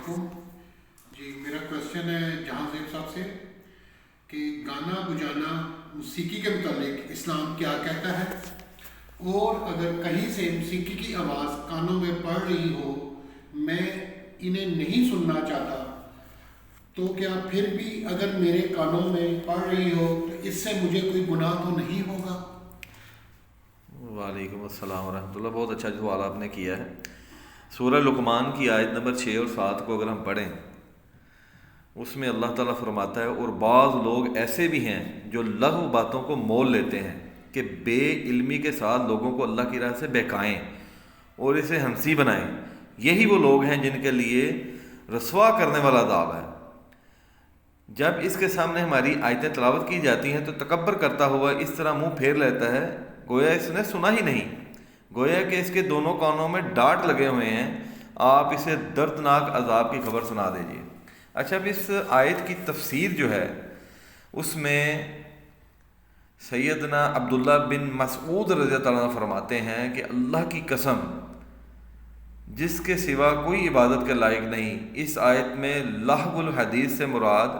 علیکم جی، میرا کویشچن ہے جہاں زیب صاحب سے کہ گانا بجانا موسیقی کے متعلق اسلام کیا کہتا ہے، اور اگر کہیں سے موسیقی کی آواز کانوں میں پڑ رہی ہو، میں انہیں نہیں سننا چاہتا، تو کیا پھر بھی اگر میرے کانوں میں پڑ رہی ہو تو اس سے مجھے کوئی گناہ تو نہیں ہوگا؟ وعلیکم السلام ورحمۃ اللہ. بہت اچھا سوال آپ نے کیا ہے. سورہ لقمان کی آیت نمبر 6 اور 7 کو اگر ہم پڑھیں، اس میں اللہ تعالیٰ فرماتا ہے اور بعض لوگ ایسے بھی ہیں جو لغو باتوں کو مول لیتے ہیں کہ بے علمی کے ساتھ لوگوں کو اللہ کی راہ سے بہکائیں اور اسے ہنسی بنائیں. یہی وہ لوگ ہیں جن کے لیے رسوا کرنے والا عذاب ہے. جب اس کے سامنے ہماری آیتیں تلاوت کی جاتی ہیں تو تکبر کرتا ہوا اس طرح منہ پھیر لیتا ہے گویا اس نے سنا ہی نہیں، گویا کہ اس کے دونوں کانوں میں ڈانٹ لگے ہوئے ہیں. آپ اسے دردناک عذاب کی خبر سنا دیجیے. اچھا، اب اس آیت کی تفسیر جو ہے اس میں سیدنا عبداللہ بن مسعود رضی اللہ عنہ فرماتے ہیں کہ اللہ کی قسم جس کے سوا کوئی عبادت کے لائق نہیں، اس آیت میں لہو الحدیث سے مراد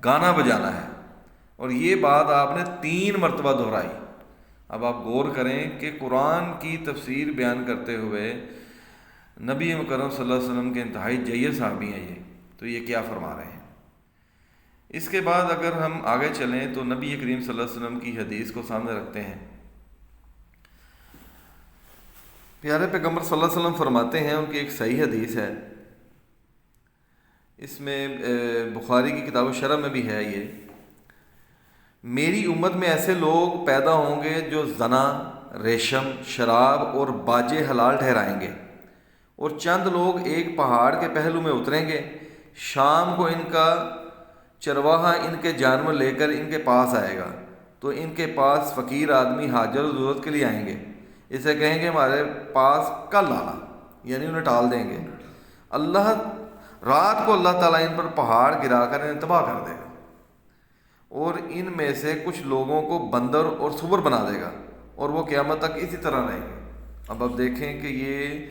گانا بجانا ہے، اور یہ بات آپ نے 3 مرتبہ دہرائی. اب آپ غور کریں کہ قرآن کی تفسیر بیان کرتے ہوئے نبی مکرم صلی اللہ علیہ وسلم کے انتہائی جید صحابی ہیں تو یہ کیا فرما رہے ہیں. اس کے بعد اگر ہم آگے چلیں تو نبی کریم صلی اللہ علیہ وسلم کی حدیث کو سامنے رکھتے ہیں. پیارے پیغمبر صلی اللہ علیہ وسلم فرماتے ہیں، ان کی ایک صحیح حدیث ہے، اس میں بخاری کی کتاب شرح میں بھی ہے یہ، میری امت میں ایسے لوگ پیدا ہوں گے جو زنا، ریشم، شراب اور باجے حلال ٹھہرائیں گے، اور چند لوگ ایک پہاڑ کے پہلو میں اتریں گے. شام کو ان کا چرواہا ان کے جانور لے کر ان کے پاس آئے گا تو ان کے پاس فقیر آدمی حاجت و ضرورت کے لیے آئیں گے. اسے کہیں گے ہمارے پاس کل آنا، یعنی انہیں ٹال دیں گے. رات کو اللہ تعالیٰ ان پر پہاڑ گرا کر انہیں تباہ کر دے گا، اور ان میں سے کچھ لوگوں کو بندر اور سور بنا دے گا، اور وہ قیامت تک اسی طرح رہیں گے. اب آپ دیکھیں کہ یہ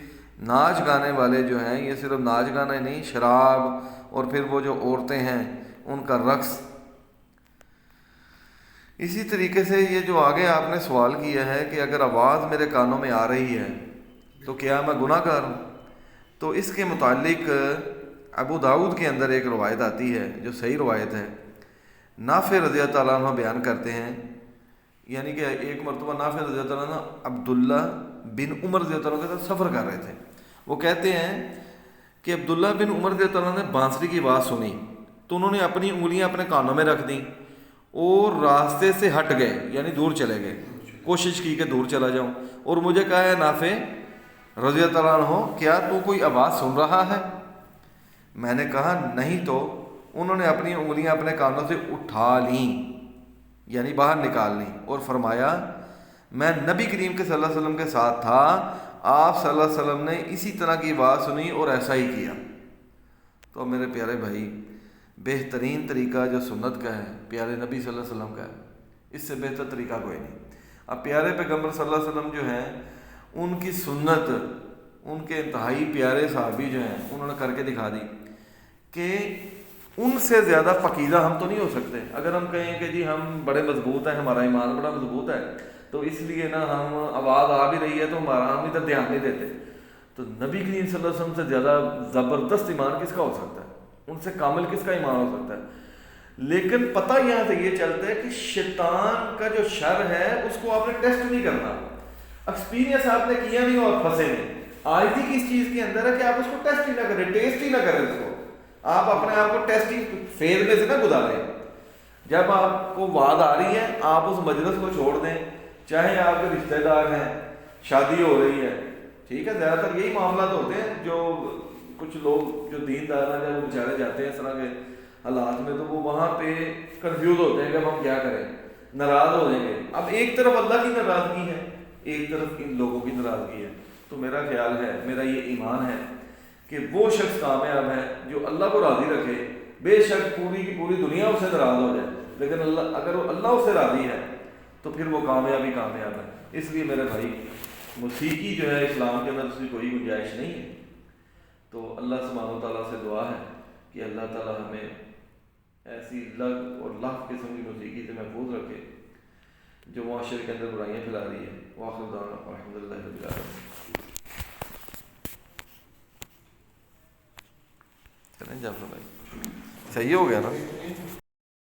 ناچ گانے والے جو ہیں، یہ صرف ناچ گانا ہی نہیں، شراب اور پھر وہ جو عورتیں ہیں ان کا رقص. اسی طریقے سے یہ جو آگے آپ نے سوال کیا ہے کہ اگر آواز میرے کانوں میں آ رہی ہے تو کیا میں گناہ گار ہوں، تو اس کے متعلق ابو داؤد کے اندر ایک روایت آتی ہے جو صحیح روایت ہے. نافع رضی اللہ عنہ بیان کرتے ہیں، یعنی کہ ایک مرتبہ نافع رضی اللہ عنہ عبداللہ بن عمر رضی اللہ عنہ کے ساتھ سفر کر رہے تھے. وہ کہتے ہیں کہ عبداللہ بن عمر رضی اللہ عنہ نے بانسری کی آواز سنی تو انہوں نے اپنی انگلیاں اپنے کانوں میں رکھ دیں اور راستے سے ہٹ گئے، یعنی دور چلے گئے. کوشش کی کہ دور چلا جاؤں، اور مجھے کہا ہے نافع رضی اللہ عنہ کیا تو کوئی آواز سن رہا ہے؟ میں نے کہا نہیں. تو انہوں نے اپنی انگلیاں اپنے کانوں سے اٹھا لیں، یعنی باہر نکال لیں، اور فرمایا میں نبی کریم کے صلی اللہ علیہ وسلم کے ساتھ تھا، آپ صلی اللہ علیہ وسلم نے اسی طرح کی بات سنی اور ایسا ہی کیا. تو میرے پیارے بھائی، بہترین طریقہ جو سنت کا ہے، پیارے نبی صلی اللہ علیہ وسلم کا ہے، اس سے بہتر طریقہ کوئی نہیں. اب پیارے پیغمبر صلی اللہ علیہ وسلم جو ہیں، ان کی سنت ان کے انتہائی پیارے صحابی جو ہیں انہوں نے کر کے دکھا دی کہ ان سے زیادہ پاکیزہ ہم تو نہیں ہو سکتے. اگر ہم کہیں کہ جی ہم بڑے مضبوط ہیں، ہمارا ایمان بڑا مضبوط ہے، تو اس لیے نا ہم آواز آ بھی رہی ہے تو ہم ادھر دھیان نہیں دیتے. تو نبی کریم صلی اللہ علیہ وسلم سے زیادہ زبردست ایمان کس کا ہو سکتا ہے؟ ان سے کامل کس کا ایمان ہو سکتا ہے؟ لیکن پتہ یہاں سے یہ چلتا ہے کہ شیطان کا جو شر ہے اس کو آپ نے ٹیسٹ نہیں کرنا. ایکسپیرینس آپ نے کیا نہیں اور پھنسے نہیں. آج ہی کس چیز کے اندر ہے کہ آپ اس کو ٹیسٹ ہی نہ کریں، ٹیسٹ ہی نہ کریں اس کو. آپ اپنے آپ کو ٹیسٹنگ فیز میں سے نہ گزاریں. جب آپ کو وعد آ رہی ہے آپ اس مجلس کو چھوڑ دیں، چاہے آپ کے رشتہ دار ہیں، شادی ہو رہی ہے، ٹھیک ہے. زیادہ تر یہی معاملات ہوتے ہیں. جو کچھ لوگ جو دیندار ہیں جب وہ بیچارے جاتے ہیں اس طرح کے حالات میں تو وہ وہاں پہ کنفیوز ہوتے ہیں کہ اب ہم کیا کریں، ناراض ہو جائیں گے. اب ایک طرف اللہ کی ناراضگی ہے، ایک طرف ان لوگوں کی ناراضگی ہے. تو میرا خیال ہے، میرا یہ ایمان ہے کہ وہ شخص کامیاب ہے جو اللہ کو راضی رکھے. بے شک پوری کی پوری دنیا اس سے ناراض ہو جائے، لیکن اگر اللہ اس سے راضی ہے تو پھر وہ کامیاب ہے. اس لیے میرے بھائی، موسیقی جو ہے اسلام کے اندر اس کی کوئی گنجائش نہیں ہے. تو اللہ سبحانہ و تعالیٰ سے دعا ہے کہ اللہ تعالیٰ ہمیں ایسی لگ اور لاکھ قسم کی موسیقی سے محفوظ رکھے جو معاشرے کے اندر برائیاں پھیلا رہی ہے. وآخر دعوانا الحمد للہ رب العالمین. چلیں جعفر بھائی صحیح ہو گیا نا.